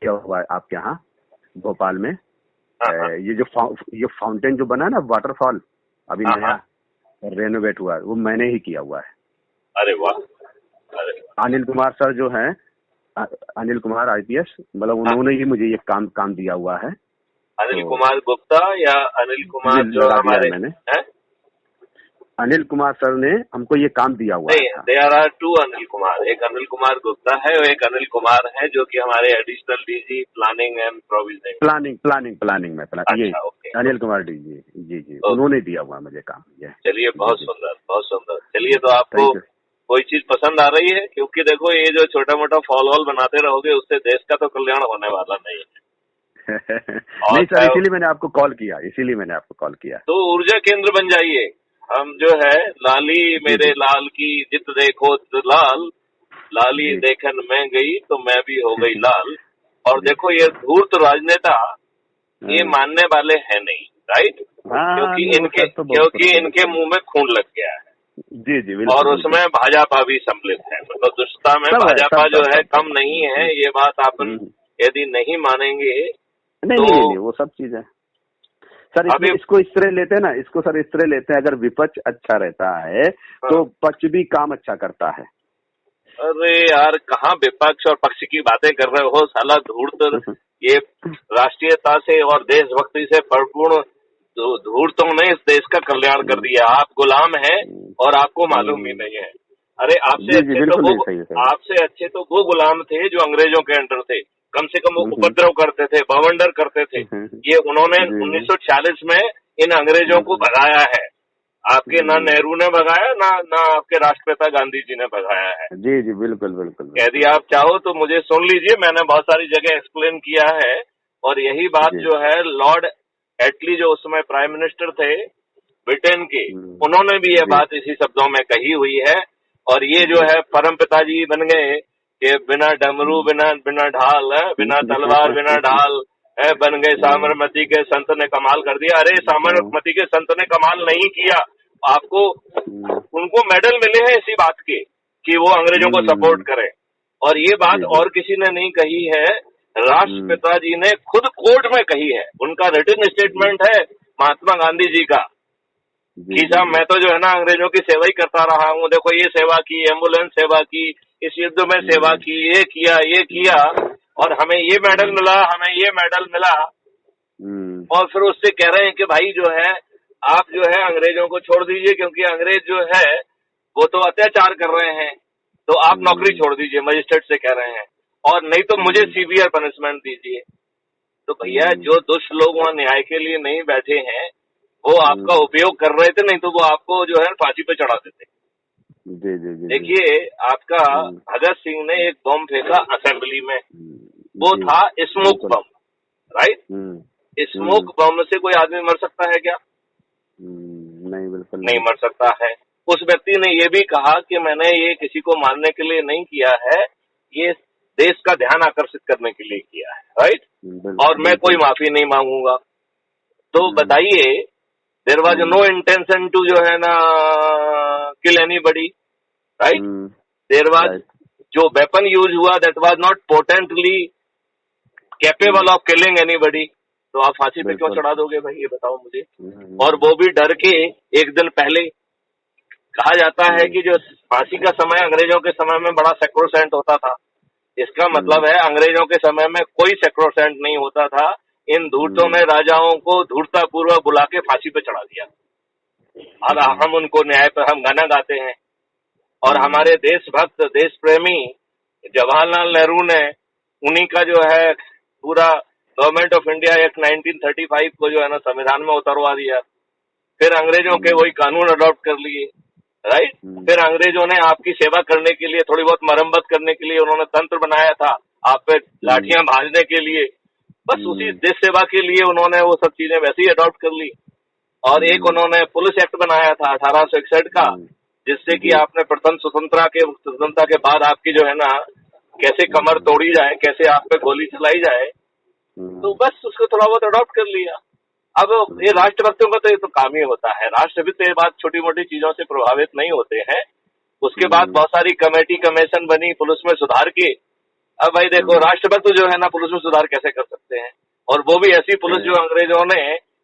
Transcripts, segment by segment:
किया हुआ है आपके यहाँ भोपाल में। हाँ। ये फाउंटेन जो बना है ना, वाटरफॉल अभी हाँ, नया रेनोवेट हुआ है, वो मैंने ही किया हुआ है। अरे वाह। अरे अनिल कुमार सर जो हैं, अनिल कुमार IPS, मतलब उन्होंने ही मुझे ये काम दिया हुआ है। अनिल तो कुमार गुप्ता या अनिल कुमार जो लगा दिया हमारे है मैंने। हैं? अनिल कुमार सर ने हमको ये काम दिया हुआ नहीं, था। There are two Anil Kumar. एक अनिल कुमार गुप्ता है और एक अनिल कुमार है जो कि हमारे additional DG planning and provisioning. Planning में ये अच्छा, ओके। अनिल कुमार जी जी उन्होंने दिया हुआ मुझे काम ये। चलिए, बहुत सुंदर, बहुत सुंदर। चलिए, तो आपको कोई चीज पसंद आ रही है? क्योंकि देखो, ये जो छोटा मोटा फॉल वॉल बनाते रहोगे उससे देश का तो कल्याण होने वाला नहीं है। नहीं सर, इसीलिए मैंने आपको कॉल किया। तो ऊर्जा केंद्र बन जाइए। हम जो है लाली मेरे लाल की जित देखो लाल, लाली देखन मैं गई तो मैं भी हो गई लाल। और देखो, ये धूर्त राजनेता ये मानने वाले हैं नहीं, राइट? क्योंकि इनके मुंह में खून लग गया है। जी बिल्कुल। और उसमें भाजपा भी सम्मिलित है, मतलब दुष्टता में भाजपा जो है कम नहीं है। ये बात आप यदि नहीं मानेंगे नहीं, वो सब चीज है सर। इसको इस तरह लेते हैं ना, सर इस तरह लेते हैं, अगर विपक्ष अच्छा रहता है तो पक्ष भी काम अच्छा करता है। अरे यार, कहाँ विपक्ष और पक्ष की बातें कर रहे हो साला धूर्त। ये राष्ट्रीयता से और देशभक्ति से परिपूर्ण धूर्तों ने इस देश का कल्याण कर दिया। आप गुलाम हैं और आपको मालूम ही नहीं है। अरे आपसे अच्छे तो वो गुलाम थे जो अंग्रेजों के अंडर थे। कम से कम वो उपद्रव करते थे, बवंडर करते थे। ये उन्होंने 1946 में इन अंग्रेजों को भगाया है। आपके ना नेहरू ने भगाया, ना आपके राष्ट्रपिता गांधी जी ने भगाया है। जी बिल्कुल। यदि आप चाहो तो मुझे सुन लीजिए, मैंने बहुत सारी जगह एक्सप्लेन किया है। और यही बात जो है लॉर्ड एटली जो उस समय प्राइम मिनिस्टर थे ब्रिटेन के, उन्होंने भी ये बात इसी शब्दों में कही हुई है। और ये जो है परम पिताजी बन गए कि बिना डमरू बिना ढाल, बिना तलवार बिना ढाल बन गए साबरमती के संत ने कमाल कर दिया। अरे, साबरमती के संत ने कमाल नहीं किया। आपको उनको मेडल मिले हैं इसी बात के कि वो अंग्रेजों को सपोर्ट करें। और ये बात और किसी ने नहीं कही है, राष्ट्रपिता जी ने खुद कोर्ट में कही है। उनका रिटन स्टेटमेंट है महात्मा गांधी जी का कि साहब मैं तो जो है ना अंग्रेजों की सेवा ही करता रहा हूँ। देखो, ये सेवा की, एम्बुलेंस सेवा की, इस युद्ध में सेवा की, ये किया और हमें ये मेडल मिला। और फिर उससे कह रहे हैं कि भाई जो है आप जो है अंग्रेजों को छोड़ दीजिए, क्योंकि अंग्रेज जो है वो तो अत्याचार कर रहे हैं, तो आप नौकरी छोड़ दीजिए, मजिस्ट्रेट से कह रहे हैं। और नहीं तो मुझे सीवियर पनिशमेंट दीजिए। तो भैया, जो दुष्ट लोग वहाँ न्याय के लिए नहीं बैठे हैं वो आपका उपयोग कर रहे थे, नहीं तो वो आपको जो है फांसी पे चढ़ा देते। देखिए, आपका भगत सिंह ने एक बम फेंका असेंबली में, वो था स्मोक बम, राइट? स्मोक बम से कोई आदमी मर सकता है क्या? नहीं, बिल्कुल नहीं मर सकता है। उस व्यक्ति ने ये भी कहा कि मैंने ये किसी को मारने के लिए नहीं किया है, ये देश का ध्यान आकर्षित करने के लिए किया है, राइट? और मैं कोई माफी नहीं मांगूंगा। तो बताइए, there was no intention to जो है ना kill anybody, right? There was जो वेपन यूज हुआ that was not potentially capable of killing anybody. तो आप फांसी पे क्यों चढ़ा दोगे भाई, ये बताओ मुझे। और वो भी डर के एक दिन पहले। कहा जाता है कि जो फांसी का समय अंग्रेजों के समय में बड़ा सैक्रोसेंट होता था। इसका मतलब है अंग्रेजों के समय में कोई सैक्रोसेंट नहीं होता था। इन धूर्तों ने राजाओं को धूर्तापूर्वक बुला के फांसी पे चढ़ा दिया। और हम उनको न्याय पर हम गाना गाते हैं। और हमारे देशभक्त, देश प्रेमी जवाहरलाल नेहरू ने उन्हीं का जो है पूरा गवर्नमेंट ऑफ इंडिया एक्ट 1935 को जो है ना संविधान में उतरवा दिया। फिर अंग्रेजों के वही कानून अडॉप्ट कर लिए, राइट? फिर अंग्रेजों ने आपकी सेवा करने के लिए, थोड़ी बहुत मरम्मत करने के लिए उन्होंने तंत्र बनाया था, आप पे लाठियां भाजने के लिए। बस उसी देश सेवा के लिए उन्होंने वो सब चीजें वैसे ही अडॉप्ट कर ली। और एक उन्होंने पुलिस एक्ट बनाया था 1861 का, जिससे कि आपने प्रथम स्वतंत्रता के बाद आपकी जो है ना कैसे कमर तोड़ी जाए, कैसे आप पे गोली चलाई जाए। तो बस उसको थोड़ा बहुत अडॉप्ट कर लिया। अब ये राष्ट्रभक्तों का तो ये तो काम ही होता है। राष्ट्रभक्त ये बात छोटी मोटी चीजों से प्रभावित नहीं होते हैं। उसके बाद बहुत सारी कमेटी कमीशन बनी पुलिस में सुधार की, अब भाई देखो, राष्ट्रभक्त जो है ना पुलिस में सुधार कैसे कर सकते हैं, और वो भी ऐसी पुलिस जो अंग्रेजों ने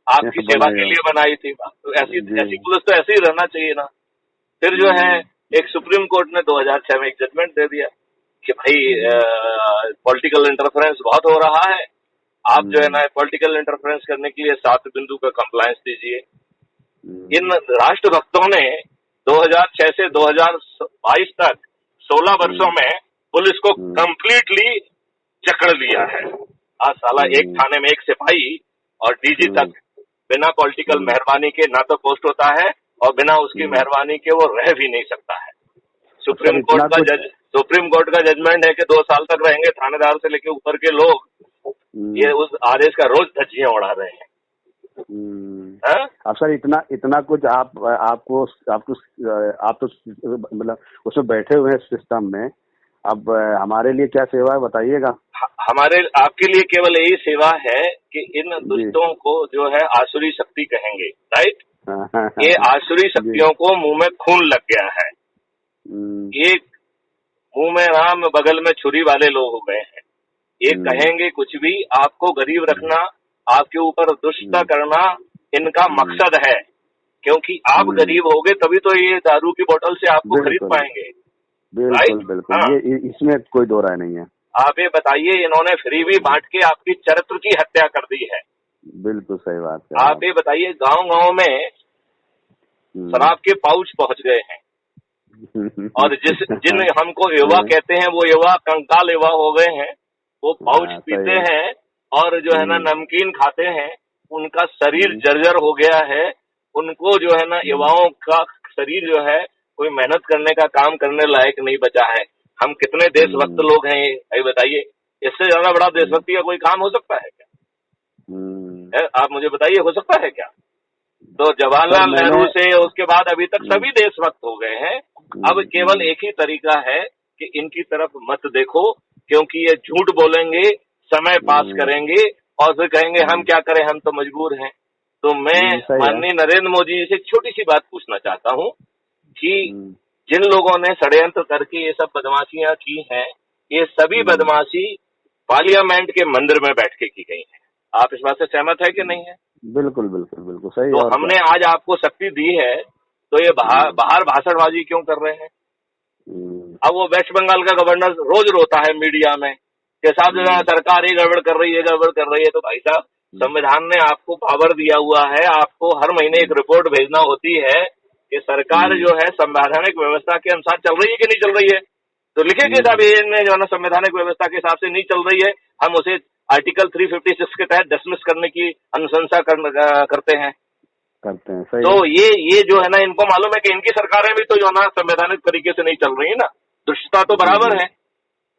आपकी सेवा के लिए बनाई थी। तो ऐसी पुलिस तो ऐसे ही रहना चाहिए ना। फिर जो है एक सुप्रीम कोर्ट ने 2006 में एक जजमेंट दे दिया कि भाई पॉलिटिकल इंटरफेरेंस बहुत हो रहा है, आप जो है ना पॉलिटिकल इंटरफेरेंस करने के लिए 7 बिंदु का कंप्लायंस दीजिए। इन राष्ट्रभक्तों ने 2006 से 2022 तक 16 वर्षों में पुलिस को कंप्लीटली जकड़ लिया है। आज साला एक थाने में एक सिपाही और डीजी तक बिना पॉलिटिकल मेहरबानी के ना तो पोस्ट होता है, और बिना उसकी मेहरबानी के वो रह भी नहीं सकता है। सुप्रीम कोर्ट का जजमेंट है कि 2 साल तक रहेंगे थानेदार से लेके ऊपर के लोग। ये उस आदेश का रोज धज्जियां उड़ा रहे हैं। अब सर इतना कुछ आप तो मतलब उसमें बैठे हुए हैं सिस्टम में, अब हमारे लिए क्या सेवा है बताइएगा। आपके लिए केवल यही सेवा है कि इन दुष्टों को जो है आसुरी शक्ति कहेंगे, राइट। ये आसुरी शक्तियों को मुंह में खून लग गया है। एक मुंह में राम बगल में छुरी वाले लोग हो गए हैं। ये कहेंगे कुछ भी, आपको गरीब रखना, आपके ऊपर दुष्टता करना इनका मकसद है। क्योंकि आप गरीब होगे तभी तो ये दारू की बोतल से आपको खरीद पाएंगे। बिल्कुल बिल्कुल। हाँ। ये इसमें कोई दो राय नहीं है। आप ये बताइए, इन्होंने फ्री भी बांट के आपकी चरित्र की हत्या कर दी है। बिल्कुल सही बात है। आप ये बताइए, गांव-गांव में शराब के पाउच पहुंच गए हैं, और जिन हमको युवा कहते हैं वो युवा कंकाल युवा हो गए हैं। वो पाउच पीते हैं और जो है ना नमकीन खाते हैं, उनका शरीर जर्जर हो गया है। उनको जो है ना युवाओं का शरीर जो है कोई मेहनत करने का काम करने लायक नहीं बचा है। हम कितने देशभक्त लोग हैं ये बताइए। इससे ज्यादा बड़ा देशभक्ति का कोई काम हो सकता है क्या? आप मुझे बताइए, हो सकता है क्या? तो जवाहरलाल नेहरू से उसके बाद अभी तक सभी देशभक्त हो गए हैं। अब केवल एक ही तरीका है कि इनकी तरफ मत देखो, क्योंकि ये झूठ बोलेंगे, समय पास करेंगे और फिर कहेंगे हम क्या करें, हम तो मजबूर हैं। तो मैं माननीय नरेंद्र मोदी जी से एक छोटी सी बात पूछना चाहता हूँ कि जिन लोगों ने षड्यंत्र करके ये सब बदमाशियां की हैं, ये सभी बदमाशी पार्लियामेंट के मंदिर में बैठ के की गई है। आप इस बात से सहमत है कि नहीं है? बिल्कुल बिल्कुल बिल्कुल सही। तो हमने आज आपको शक्ति दी है, तो ये बाहर भाषणबाजी क्यों कर रहे हैं? अब वो वेस्ट बंगाल का गवर्नर रोज रोता है मीडिया में कि साहब जो सरकार ही गड़बड़ कर रही है। तो भाई साहब, संविधान ने आपको पावर दिया हुआ है, आपको हर महीने एक रिपोर्ट भेजना होती है कि सरकार जो है संवैधानिक व्यवस्था के अनुसार चल रही है कि नहीं चल रही है। तो लिखे कि साहब ये जो है संवैधानिक व्यवस्था के हिसाब से नहीं चल रही है, हम उसे आर्टिकल 356 के तहत डिसमिस करने की अनुशंसा करते हैं। सही। तो ये जो है ना, इनको मालूम है कि इनकी सरकारें भी तो जो है ना संवैधानिक तरीके से नहीं चल रही है ना, दुष्टता तो बराबर है।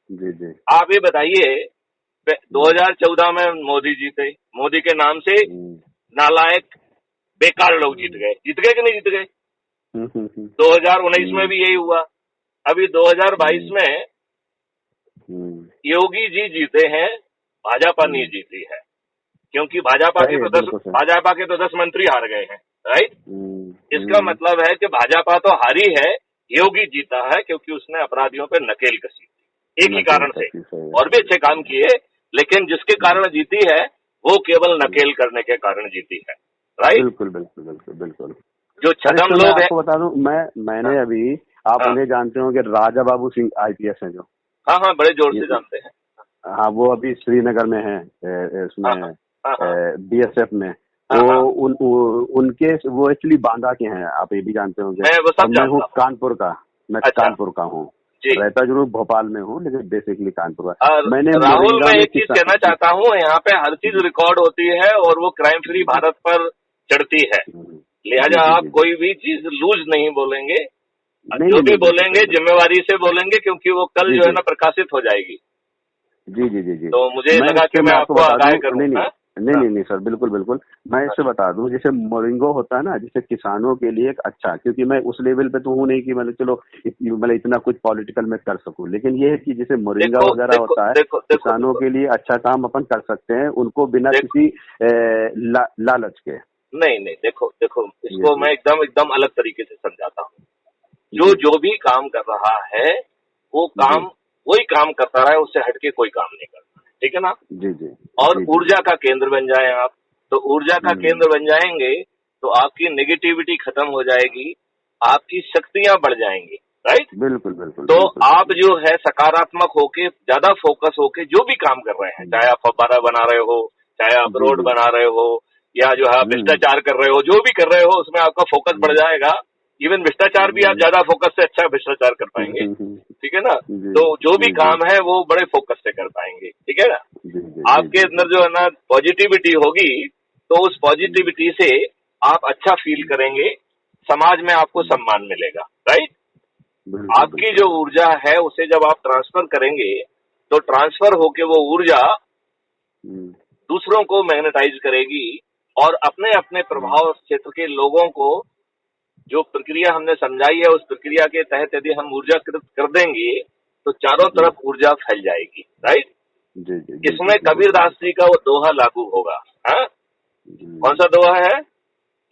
जी। आप ये बताइए, 2014 में मोदी जीते, मोदी के नाम से नालायक बेकार लोग जीत गए कि नहीं जीत गए? 2019 में भी यही हुआ। अभी 2022 में योगी जी जीते हैं, भाजपा नहीं जीती है, क्योंकि भाजपा के तो 10 मंत्री हार गए हैं, राइट। इसका मतलब है कि भाजपा तो हारी है, योगी जीता है क्योंकि उसने अपराधियों पे नकेल कसी थी। एक ही कारण से, और भी अच्छे काम किए, लेकिन जिसके कारण जीती है वो केवल नकेल करने के कारण जीती है, राइट। बिल्कुल बिल्कुल बिल्कुल बिल्कुल। जो छदम लोग हैं, आपको बता दूं, मैंने अभी आप उन्हें जानते हो कि राजा बाबू सिंह IPS हैं जो। हाँ, बड़े जोर से जानते हैं। हाँ, वो अभी श्रीनगर में है, इसमें BSF में। तो उनके वो एक्चुअली बांदा के हैं, आप ये भी जानते होंगे। मैं हूँ कानपुर का, कानपुर का हूँ, रहता जरूर भोपाल में हूँ, लेकिन बेसिकली कानपुर का। मैंने राहुल, मैं एक चीज कहना चाहता हूँ, यहाँ पे हर चीज रिकॉर्ड होती है और वो क्राइम फ्री भारत पर चढ़ती है, लिहाजा आप कोई भी चीज लूज नहीं बोलेंगे। जो भी बोलेंगे जिम्मेवारी से बोलेंगे, क्योंकि वो कल जो है ना प्रकाशित हो जाएगी। जी। तो मुझे लगा कि मैं आपको आगाह करूं। नहीं सर, बिल्कुल बिल्कुल। मैं इससे बता दूं, जैसे मोरिंगो होता है ना, जैसे किसानों के लिए एक अच्छा, क्योंकि मैं उस लेवल पे तो हूँ नहीं कि मतलब चलो मतलब इतना कुछ पॉलिटिकल में कर सकूं, लेकिन ये है कि जैसे मोरिंगा वगैरह होता है, किसानों के लिए अच्छा काम अपन कर सकते हैं, उनको बिना किसी लालच के। नहीं, देखो इसको मैं एकदम अलग तरीके से समझाता हूँ। जो भी काम कर रहा है वो काम वही काम करता रहे, उससे हटके कोई काम नहीं करना है, ठीक है ना। जी जी और जी ऊर्जा का केंद्र बन जाए आप, तो ऊर्जा का केंद्र बन जाएंगे तो आपकी नेगेटिविटी खत्म हो जाएगी, आपकी शक्तियां बढ़ जाएंगी, राइट। बिल्कुल बिल्कुल तो बिल्कुल आप बिल्कुल। जो है सकारात्मक होके, ज्यादा फोकस होके जो भी काम कर रहे हैं, चाहे आप फव्वारा बना रहे हो, चाहे आप जी रोड जी। बना रहे हो, या जो है हम्म भ्रष्टाचार कर रहे हो, जो भी कर रहे हो उसमें आपका फोकस बढ़ जाएगा। इवन भ्रष्टाचार भी आप ज्यादा फोकस से अच्छा भ्रष्टाचार कर पाएंगे, ठीक है ना। जी तो जो भी जी जी काम है वो बड़े फोकस से कर पाएंगे, ठीक है ना। जी जी जी आपके जी अंदर जो है ना पॉजिटिविटी होगी, तो उस पॉजिटिविटी से आप अच्छा फील करेंगे, समाज में आपको सम्मान मिलेगा, राइट। बिल्कुल आपकी बिल्कुल। जो ऊर्जा है उसे जब आप ट्रांसफर करेंगे, तो ट्रांसफर होके वो ऊर्जा हम्म दूसरों को मैग्नेटाइज करेगी, और अपने अपने प्रभाव क्षेत्र के लोगों को जो प्रक्रिया हमने समझाई है उस प्रक्रिया के तहत यदि हम ऊर्जाकृत कर देंगे, तो चारों जी तरफ ऊर्जा फैल जाएगी, राइट। जी जी जी जी इसमें जी बिल्कुल। कबीरदास जी का वो दोहा लागू होगा। हाँ, कौन जी सा दोहा है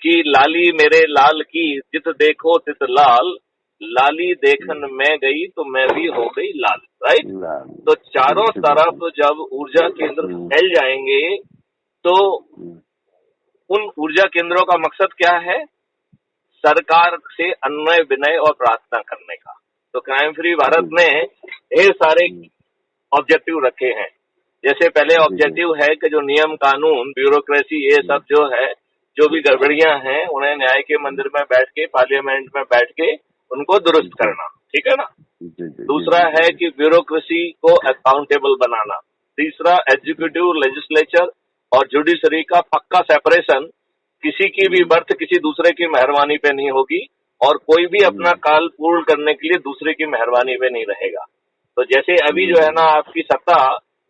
कि लाली मेरे लाल की जित देखो तित लाल, लाली देखन मैं गई तो मैं भी हो गई लाल, राइट। लाल। तो जी चारों जी बिल्कुल। तरफ जब ऊर्जा केंद्र फैल जाएंगे, तो हम्म, उन ऊर्जा केंद्रों का मकसद क्या है, सरकार से अन्वय विनय और प्रार्थना करने का। तो क्राइम फ्री भारत जी ने ढेर सारे हम्म, ऑब्जेक्टिव रखे हैं। जैसे पहले जी जी ऑब्जेक्टिव है कि जो नियम कानून ब्यूरोक्रेसी ये सब जो है, जो भी गड़बड़ियां हैं उन्हें न्याय के मंदिर में बैठ के, पार्लियामेंट में बैठ के उनको दुरुस्त जी करना, ठीक है ना। जी जी जी दूसरा जी जी है जी कि ब्यूरोक्रेसी को अकाउंटेबल बनाना। तीसरा एग्जीक्यूटिव, लेजिस्लेचर और जुडिशरी का पक्का सेपरेशन, किसी की भी बर्थ किसी दूसरे की मेहरबानी पे नहीं होगी, और कोई भी अपना काल पूर्ण करने के लिए दूसरे की मेहरबानी पे नहीं रहेगा। तो जैसे अभी जो है ना आपकी सत्ता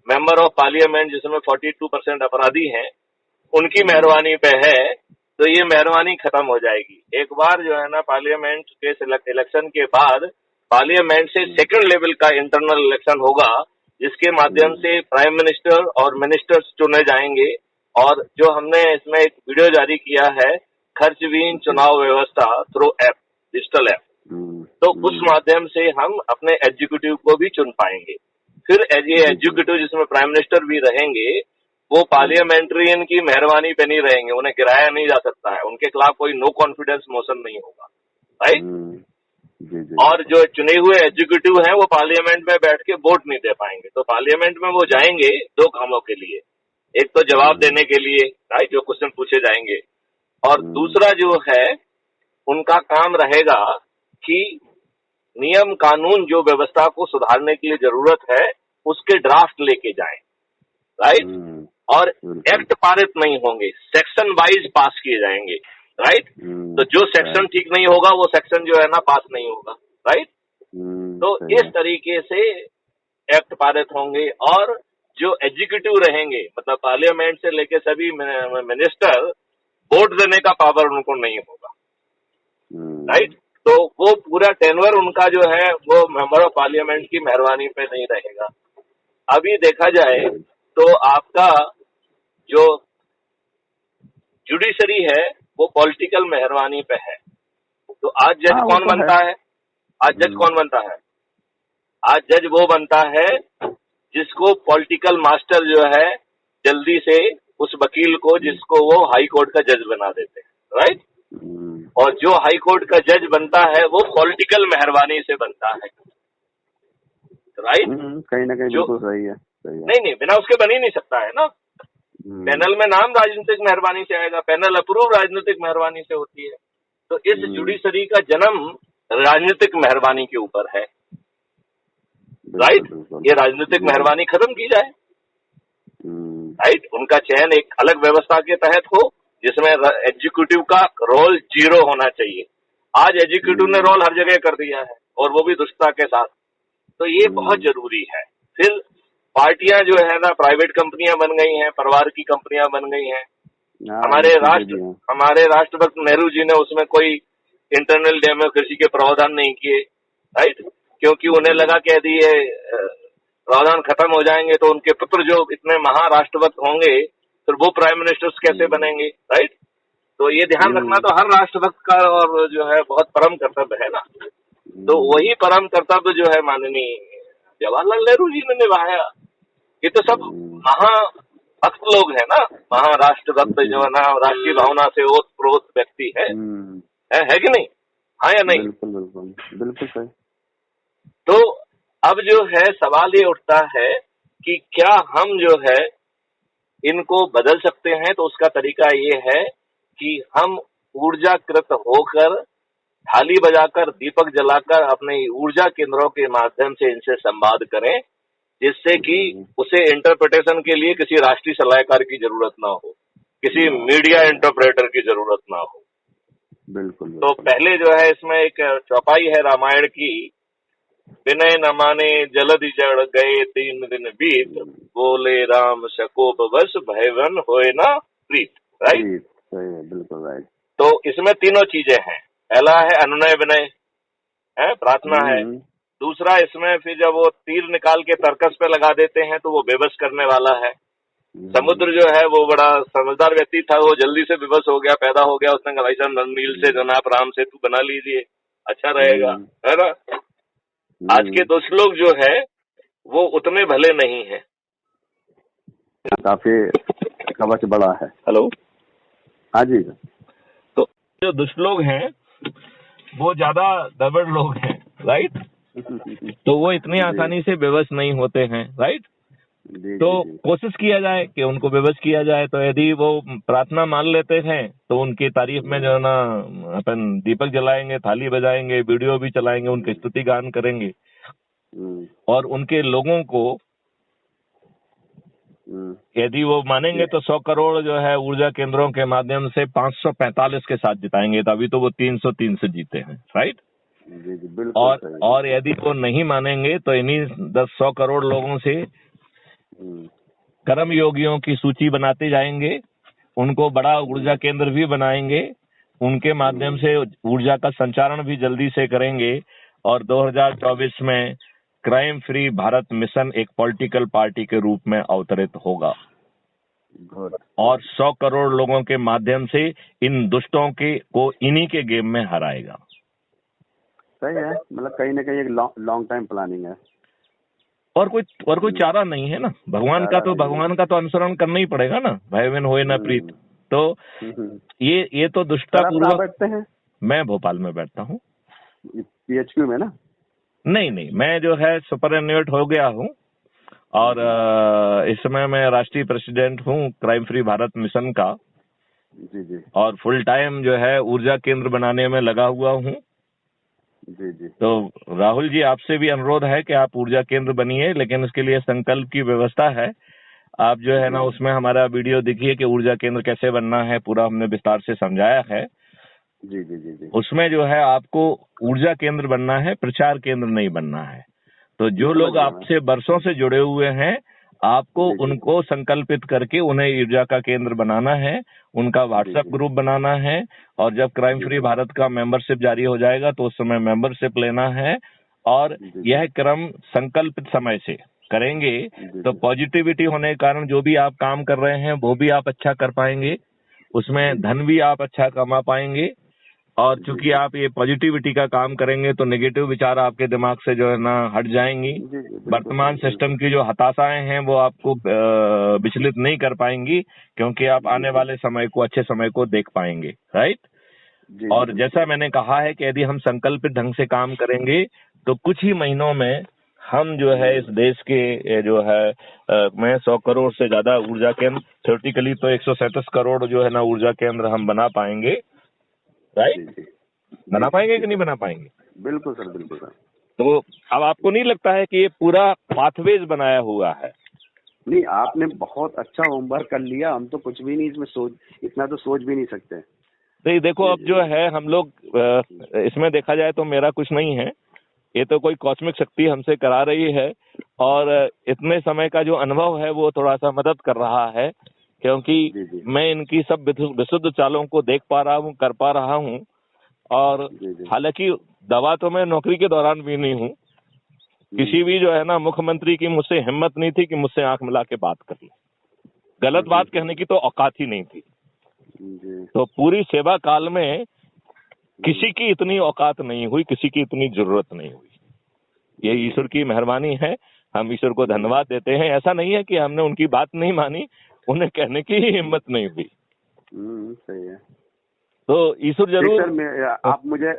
मेंबर ऑफ पार्लियामेंट जिसमें 42% अपराधी हैं, उनकी मेहरबानी पे है, तो ये मेहरबानी खत्म हो जाएगी। एक बार जो है ना पार्लियामेंट के इलेक्शन के बाद पार्लियामेंट से सेकंड लेवल का इंटरनल इलेक्शन होगा, जिसके माध्यम से प्राइम मिनिस्टर और मिनिस्टर्स चुने जाएंगे। और जो हमने इसमें एक वीडियो जारी किया है, खर्चविहीन चुनाव व्यवस्था थ्रू ऐप, डिजिटल ऐप, तो उस माध्यम से हम अपने एग्जीक्यूटिव को भी चुन पाएंगे। फिर ये जी जी एग्जीक्यूटिव जिसमें प्राइम मिनिस्टर भी रहेंगे, वो पार्लियामेंट्रियन की मेहरबानी पे नहीं रहेंगे, उन्हें गिराया नहीं जा सकता है, उनके खिलाफ कोई नो कॉन्फिडेंस मोशन नहीं होगा, राइट। जी जी और जो चुने हुए एग्जीक्यूटिव हैं वो पार्लियामेंट में बैठ के वोट नहीं दे पाएंगे, तो पार्लियामेंट में वो जाएंगे दो कामों के लिए, एक तो जवाब देने के लिए, राइट, जो क्वेश्चन पूछे जाएंगे, और दूसरा जो है उनका काम रहेगा कि नियम कानून जो व्यवस्था को सुधारने के लिए जरूरत है उसके ड्राफ्ट लेके जाएं, राइट। और बिल्कुल। एक्ट पारित नहीं होंगे, सेक्शन वाइज पास किए जाएंगे, राइट। तो जो सेक्शन ठीक नहीं होगा वो सेक्शन जो है ना पास नहीं होगा, राइट। तो सही इस है। तरीके से एक्ट पारित होंगे, और जो एग्जीक्यूटिव रहेंगे मतलब पार्लियामेंट से लेके सभी मिनिस्टर, वोट देने का पावर उनको नहीं होगा, राइट। तो वो पूरा टेनवर उनका जो है वो मेंबर ऑफ पार्लियामेंट की मेहरबानी पे नहीं रहेगा। अभी देखा जाए तो आपका जो जुडिशरी है वो पॉलिटिकल मेहरबानी पे है। तो आज जज हाँ वो कौन तो है। बनता है, आज जज कौन बनता है, आज जज वो बनता है जिसको पॉलिटिकल मास्टर जो है जल्दी से उस वकील को, जिसको वो हाई कोर्ट का जज बना देते हैं, राइट। और जो हाई कोर्ट का जज बनता है वो पॉलिटिकल मेहरबानी से बनता है, राइट। कहीं ना कहीं जो बिल्कुल सही है, सही है। नहीं नहीं, बिना उसके बन ही नहीं सकता है ना। पैनल में नाम राजनीतिक मेहरबानी से आएगा, पैनल अप्रूव राजनीतिक मेहरबानी से होती है। तो इस जुडिशरी का जन्म राजनीतिक मेहरबानी के ऊपर है, राइट। बिल्कुल बिल्कुल। ये राजनीतिक जी जी। मेहरबानी खत्म की जाए, राइट। उनका चयन एक अलग व्यवस्था के तहत हो जिसमें एग्जीक्यूटिव का रोल जीरो होना चाहिए। आज एग्जीक्यूटिव ने रोल हर जगह कर दिया है, और वो भी दुष्टता के साथ। तो ये बहुत जरूरी है। फिर पार्टियां जो है ना प्राइवेट कंपनियां बन गई हैं, परिवार की कंपनियां बन गई हैं। हाँ ये चीजें भी हैं। हमारे राष्ट्रभक्त नेहरू जी ने उसमें कोई इंटरनल डेमोक्रेसी के प्रावधान नहीं किए, राइट। क्योंकि उन्हें लगा कि यदि ये प्रावधान खत्म हो जाएंगे तो उनके पुत्र जो इतने महाराष्ट्रभक्त होंगे फिर वो प्राइम मिनिस्टर्स कैसे बनेंगे, राइट। तो ये ध्यान रखना तो हर राष्ट्रभक्त का और जो है बहुत परम कर्तव्य है ना। तो वही परम कर्तव्य जो है माननीय जवाहरलाल नेहरू जी ने निभाया। ये तो सब महाभक्त लोग हैं ना, महाराष्ट्र भक्त जो है ना, राष्ट्रीय भावना से ओत प्रोत व्यक्ति है कि नहीं? हाँ या नहीं? बिल्कुल बिल्कुल बिल्कुल सही। तो अब जो है सवाल ये उठता है कि क्या हम जो है इनको बदल सकते हैं? तो उसका तरीका ये है कि हम ऊर्जाकृत होकर, थाली बजाकर, दीपक जलाकर अपने ऊर्जा केंद्रों के माध्यम से इनसे संवाद करें, जिससे कि उसे इंटरप्रिटेशन के लिए किसी राष्ट्रीय सलाहकार की जरूरत ना हो, किसी मीडिया इंटरप्रेटर की जरूरत ना हो। बिल्कुल। तो पहले जो है इसमें एक चौपाई है रामायण की, विनय न माने जलधि जड़ गए 3 दिन बीत, बोले राम शकोप वश भयवन होए ना प्रीत। राइट, सही है, बिल्कुल राइट। तो इसमें तीनों चीजें हैं। पहला है अनुनय विनय है, प्रार्थना है। दूसरा, इसमें फिर जब वो तीर निकाल के तर्कस पे लगा देते हैं तो वो बेबस करने वाला है। समुद्र जो है वो बड़ा समझदार व्यक्ति था, वो जल्दी से विवश हो गया, पैदा हो गया। उसने कहा भाई साहब नंदनील से जनाब राम सेतु बना लीजिए, अच्छा रहेगा, है ना। आज के दुष्लोग जो है वो उतने भले नहीं है, काफी कवच बड़ा है। हेलो, हाँ जी। तो जो दुष्लोग हैं वो ज्यादा दबड़ लोग हैं, राइट। तो वो इतनी आसानी से बेबस नहीं होते हैं, राइट। तो कोशिश किया जाए कि उनको बेबस किया जाए। तो यदि वो प्रार्थना मान लेते हैं तो उनकी तारीफ में जो है ना अपन दीपक जलाएंगे, थाली बजाएंगे, वीडियो भी चलाएंगे, उनकी स्तुति गान करेंगे और उनके लोगों को यदि वो मानेंगे तो 100 करोड़ जो है ऊर्जा केंद्रों के माध्यम से 545 के साथ जिताएंगे। तो अभी तो वो 303 से जीते हैं, राइट। और यदि वो नहीं मानेंगे तो इन्हीं 100 करोड़ लोगों से कर्म योगियों की सूची बनाते जाएंगे, उनको बड़ा ऊर्जा केंद्र भी बनाएंगे, उनके माध्यम से ऊर्जा का संचारण भी जल्दी से करेंगे और 2024 में क्राइम फ्री भारत मिशन एक पॉलिटिकल पार्टी के रूप में अवतरित होगा और 100 करोड़ लोगों के माध्यम से इन दुष्टों के को इन्हीं के गेम में हराएगा। सही है, मतलब कहीं ना कहीं एक लॉन्ग टाइम प्लानिंग है और कोई चारा नहीं है ना। भगवान का तो अनुसरण करना ही पड़ेगा ना, भयविन होए ना प्रीत। तो ये तो दुष्टता पूर्वक। बैठते हैं, मैं भोपाल में बैठता हूँ, PHQ में ना। नहीं, मैं जो है सुपरएनुएट हो गया हूँ और इस समय मैं राष्ट्रीय प्रेसिडेंट हूँ क्राइम फ्री भारत मिशन का। जी। और फुल टाइम जो है ऊर्जा केंद्र बनाने में लगा हुआ हूँ। जी। तो राहुल जी, आपसे भी अनुरोध है कि आप ऊर्जा केंद्र बनिए, लेकिन उसके लिए संकल्प की व्यवस्था है। आप जो है ना उसमें हमारा वीडियो देखिए कि ऊर्जा केंद्र कैसे बनना है, पूरा हमने विस्तार से समझाया है। जी। उसमें जो है आपको ऊर्जा केंद्र बनना है, प्रचार केंद्र नहीं बनना है। तो जो लोग आपसे बरसों से जुड़े हुए हैं, आपको उनको संकल्पित करके उन्हें ऊर्जा का केंद्र बनाना है, उनका व्हाट्सएप ग्रुप बनाना है और जब क्राइम फ्री भारत का मेंबरशिप जारी हो जाएगा तो उस समय मेंबरशिप लेना है और यह क्रम संकल्पित समय से करेंगे तो पॉजिटिविटी होने के कारण जो भी आप काम कर रहे हैं वो भी आप अच्छा कर पाएंगे, उसमें धन भी आप अच्छा कमा पाएंगे। और चूंकि आप ये पॉजिटिविटी का काम करेंगे तो नेगेटिव विचार आपके दिमाग से जो है ना हट जाएंगी। वर्तमान सिस्टम की जो हताशाएं हैं वो आपको विचलित नहीं कर पाएंगी, क्योंकि आप आने वाले समय को, अच्छे समय को देख पाएंगे, राइट। और जैसा मैंने कहा है कि यदि हम संकल्पित ढंग से काम करेंगे तो कुछ ही महीनों में हम जो है इस देश के जो है में 100 करोड़ से ज्यादा ऊर्जा केंद्र, थ्योरेटिकली तो 137 करोड़ जो है ना ऊर्जा केंद्र हम बना पाएंगे, राइट। बना पाएंगे कि नहीं बना पाएंगे? बिल्कुल सर, बिल्कुल सर। तो अब आपको नहीं लगता है कि ये पूरा पाथवेज बनाया हुआ है? नहीं, आपने बहुत अच्छा होमवर्क कर लिया। हम तो कुछ भी नहीं इसमें इतना तो सोच भी नहीं सकते। नहीं, देखो अब जो है हम लोग इसमें देखा जाए तो मेरा कुछ नहीं है, ये तो कोई कॉस्मिक शक्ति हमसे करा रही है और इतने समय का जो अनुभव है वो थोड़ा सा मदद कर रहा है, क्योंकि मैं इनकी सब विशुद्ध चालों को देख पा रहा हूँ, कर पा रहा हूँ। और हालांकि दवा तो मैं नौकरी के दौरान भी नहीं हूँ, किसी भी जो है ना मुख्यमंत्री की मुझसे हिम्मत नहीं थी कि मुझसे आंख मिला के बात कर ले, गलत बात कहने की तो औकात ही नहीं थी। तो पूरी सेवा काल में किसी की इतनी औकात नहीं हुई, किसी की इतनी जरूरत नहीं हुई। ये ईश्वर की मेहरबानी है, हम ईश्वर को धन्यवाद देते हैं। ऐसा नहीं है कि हमने उनकी बात नहीं मानी, उन्हें कहने की हिम्मत नहीं हुई। सही है। तो ईश्वर जरूर। सर आप मुझे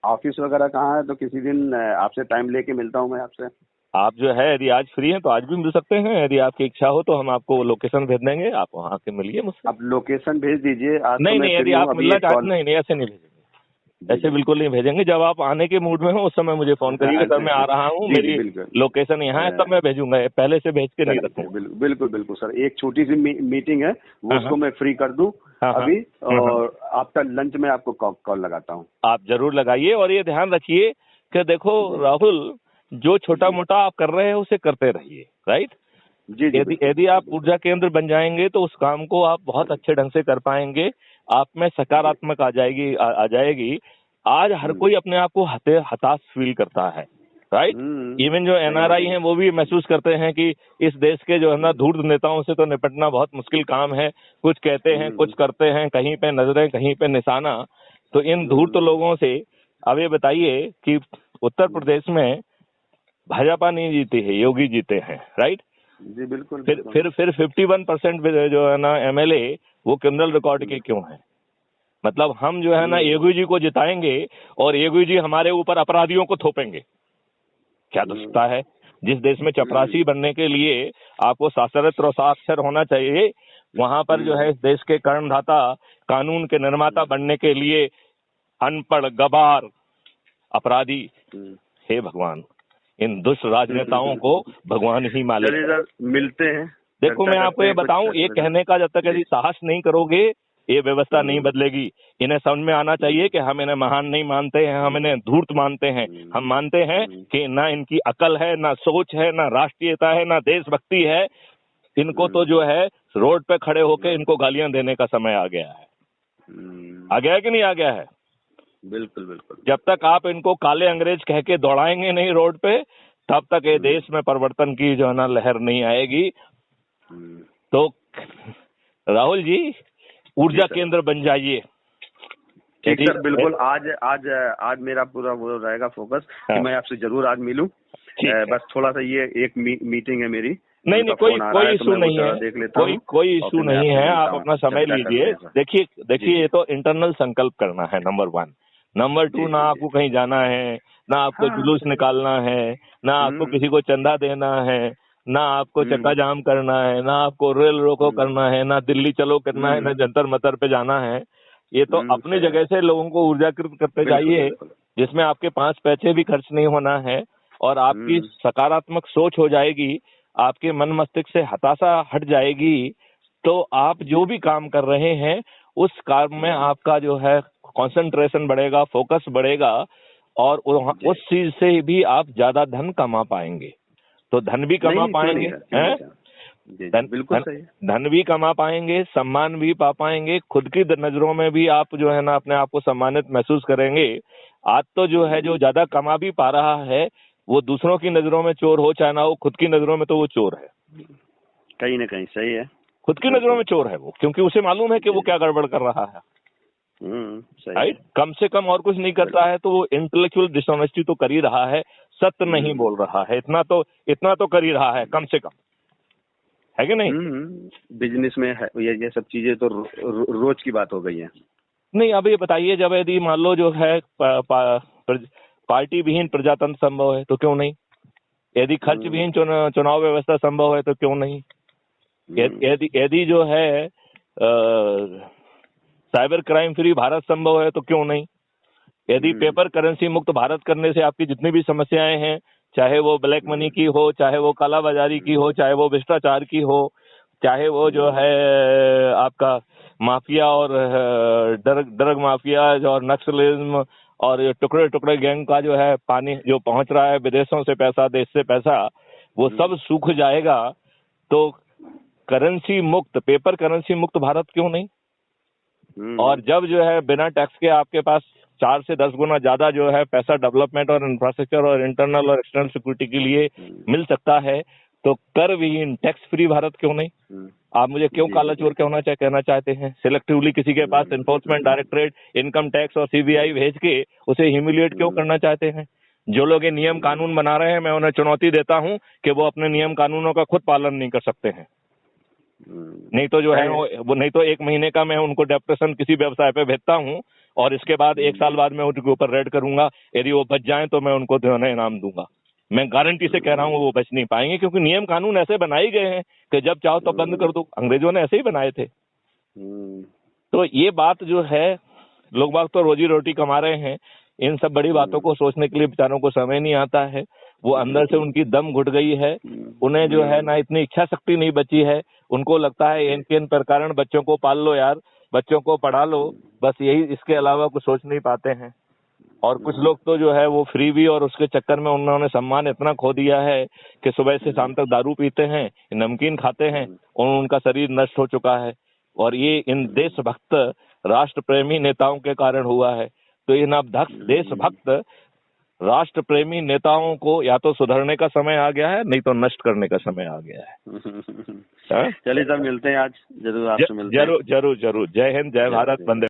ऑफिस वगैरह कहाँ है, तो किसी दिन आपसे टाइम लेके मिलता हूँ मैं आपसे। आप जो है यदि आज फ्री हैं तो आज भी मिल सकते हैं, यदि आपकी इच्छा हो तो हम आपको लोकेशन भेज देंगे, आप वहाँ आके मिलिए मुझसे। आप लोकेशन भेज दीजिए। आज नहीं तो नहीं, यदि आप मिलना चाहते नहीं, ऐसे नहीं भेजेंगे, ऐसे बिल्कुल नहीं भेजेंगे। जब आप आने के मूड में हो उस समय मुझे फोन करिए, सर मैं आ रहा हूँ, मेरी लोकेशन यहाँ है, तब मैं भेजूंगा, पहले से भेज के नहीं रखूंगा। बिल्कुल बिल्कुल सर, एक छोटी सी मीटिंग है, वो उसको मैं फ्री कर दूं अभी, और आफ्टर लंच में आपको कॉल लगाता हूँ। आप जरूर लगाइए, और ये ध्यान रखिए कि देखो राहुल, जो छोटा मोटा आप कर रहे हैं उसे करते रहिए, राइट। यदि आप ऊर्जा केंद्र बन जाएंगे तो उस काम को आप बहुत अच्छे ढंग से कर पाएंगे, आप में सकारात्मक आ जाएगी। आज हर कोई अपने आप को हताश फील करता है, राइट। इवन जो एनआरआई हैं वो भी महसूस करते हैं कि इस देश के जो है ना धूर्त नेताओं से तो निपटना बहुत मुश्किल काम है, कुछ कहते हैं कुछ करते हैं, कहीं पे नजरें कहीं पे निशाना। तो इन धूर्त लोगों से अब ये बताइए कि उत्तर प्रदेश में भाजपा नहीं जीती है, योगी जीते हैं, राइट। जी बिल्कुल। फिर 51% जो है ना एमएलए वो क्रिमिनल रिकॉर्ड के क्यों हैं? मतलब हम जो है ना योगी जी को जिताएंगे और योगी जी हमारे ऊपर अपराधियों को थोपेंगे, क्या दुष्टता है। जिस देश में चपरासी बनने के लिए आपको साक्षरता और साक्षर होना चाहिए, वहां पर जो है इस देश के कर्णधाता, कानून के निर्माता बनने के लिए अनपढ़, गवार, अपराधी, हे भगवान, इन दुष्ट राजनेताओं को भगवान ही मालिक है। मिलते हैं। देखो मैं आपको ये बताऊं, ये कहने का जब तक यदि साहस नहीं करोगे ये व्यवस्था नहीं बदलेगी। इन्हें समझ में आना चाहिए कि हम इन्हें महान नहीं मानते हैं, हम इन्हें धूर्त मानते हैं। हम मानते हैं कि ना इनकी अकल है, ना सोच है, ना राष्ट्रीयता है, ना देशभक्ति है। इनको तो जो है रोड पे खड़े होकर इनको गालियां देने का समय आ गया है। आ गया है कि नहीं आ गया है? बिल्कुल बिल्कुल। जब तक आप इनको काले अंग्रेज कह के दौड़ाएंगे नहीं रोड पे, तब तक ये देश में परिवर्तन की जो है ना लहर नहीं आएगी। तो राहुल जी, ऊर्जा केंद्र बन जाइए। ठीक सर, बिल्कुल। आज मेरा पूरा वो रहेगा फोकस कि मैं आपसे जरूर आज मिलूं। बस थोड़ा सा ये एक मीटिंग है मेरी। नहीं कोई इशू नहीं है, देख लेता हूं। कोई इशू नहीं है, आप अपना समय लीजिए। देखिए ये तो इंटरनल संकल्प करना है, नंबर 1। नंबर 2, ना आपको कहीं जाना है, ना आपको जुलूस निकालना है, ना आपको किसी को चंदा देना है, ना आपको चक्का जाम करना है, ना आपको रेल रोको करना है, ना दिल्ली चलो करना है, ना जंतर मंतर पे जाना है। ये तो अपनी जगह से लोगों को ऊर्जाकृत करते जाइए, जिसमें आपके 5 पैसे भी खर्च नहीं होना है, और आपकी सकारात्मक सोच हो जाएगी, आपके मन मस्तिष्क से हताशा हट जाएगी। तो आप जो भी काम कर रहे हैं उस काम में आपका जो है कंसंट्रेशन बढ़ेगा, फोकस बढ़ेगा, और उस चीज से भी आप ज्यादा धन कमा पाएंगे। तो धन भी कमा पाएंगे, बिल्कुल सही। धन भी कमा पाएंगे, सम्मान भी पा पाएंगे, खुद की नजरों में भी आप जो है ना अपने आप को सम्मानित महसूस करेंगे। आज तो जो है जो ज्यादा कमा भी पा रहा है वो दूसरों की नजरों में चोर हो, चाहे ना हो, खुद की नजरों में तो वो चोर है, कहीं ना कहीं। सही है, खुद की नजरों में चोर है वो, क्योंकि उसे मालूम है कि वो क्या गड़बड़ कर रहा है। सही। कम से कम और कुछ नहीं करता है तो वो इंटेलेक्चुअल डिसऑनेस्टी तो कर ही रहा है, सत्य नहीं बोल रहा है, इतना तो कर ही रहा है कम से कम, है कि नहीं? बिजनेस में है ये सब चीजें तो रोज की बात हो गई है। नहीं, अब ये बताइए, जब यदि मान लो जो है पार्टी विहीन प्रजातंत्र संभव है तो क्यों नहीं? यदि खर्च विहीन चुनाव व्यवस्था संभव है तो क्यों नहीं? यदि जो है साइबर क्राइम फ्री भारत संभव है तो क्यों नहीं? यदि पेपर करेंसी मुक्त भारत करने से आपकी जितनी भी समस्याएं हैं, चाहे वो ब्लैक मनी की हो, चाहे वो कालाबाजारी की हो, चाहे वो भ्रष्टाचार की हो, चाहे वो जो है आपका माफिया और ड्रग माफिया और नक्सलिज्म और टुकड़े टुकड़े गैंग का जो है पानी जो पहुंच रहा है विदेशों से पैसा, देश से पैसा, वो सब सूख जाएगा। तो करेंसी मुक्त, पेपर करेंसी मुक्त भारत क्यों नहीं? और जब जो है बिना टैक्स के आपके पास 4 से 10 गुना ज्यादा जो है पैसा डेवलपमेंट और इंफ्रास्ट्रक्चर और इंटरनल और एक्सटर्नल सिक्योरिटी के लिए मिल सकता है, तो कर विहीन टैक्स फ्री भारत क्यों नहीं? आप मुझे क्यों काला चोर कहना चाहते हैं? सिलेक्टिवली किसी के पास एनफोर्समेंट डायरेक्टरेट, इनकम टैक्स और सीबीआई भेज के उसे ह्यूमिलिएट क्यों करना चाहते हैं? जो लोग ये नियम कानून बना रहे हैं, मैं उन्हें चुनौती देता हूं कि वो अपने नियम कानूनों का खुद पालन नहीं कर सकते हैं। नहीं तो जो है वो नहीं तो 1 महीने का मैं उनको डेप्रेशन किसी व्यवसाय पे भेजता हूं और इसके बाद 1 साल बाद मैं उनके ऊपर रेड करूंगा। यदि वो बच जाएं तो मैं उनको जो है इनाम दूंगा। मैं गारंटी से कह रहा हूं वो बच नहीं पाएंगे, क्योंकि नियम कानून ऐसे बनाए गए हैं कि जब चाहो तो बंद कर दो। अंग्रेजों ने ऐसे ही बनाए थे। तो ये बात जो है, लोग बाग तो रोजी रोटी कमा रहे हैं, इन सब बड़ी बातों को सोचने के लिए बेचारों को समय नहीं आता है। वो अंदर से उनकी दम घुट गई है, उन्हें जो है ना इतनी इच्छा शक्ति नहीं बची है। उनको लगता है इन प्रकार बच्चों को पाल लो यार, बच्चों को पढ़ा लो, बस यही, इसके अलावा कुछ सोच नहीं पाते हैं। और कुछ लोग तो जो है वो फ्री भी, और उसके चक्कर में उन्होंने सम्मान इतना खो दिया है कि सुबह से शाम तक दारू पीते हैं, नमकीन खाते हैं और उनका शरीर नष्ट हो चुका है। और ये इन देशभक्त राष्ट्र प्रेमी नेताओं के कारण हुआ है। तो इन अब देशभक्त राष्ट्र प्रेमी नेताओं को या तो सुधरने का समय आ गया है, नहीं तो नष्ट करने का समय आ गया है। चलिए सर, मिलते हैं आज, जरूर आपसे मिलते हैं। जरूर। जय हिंद, जय भारत, वंदे।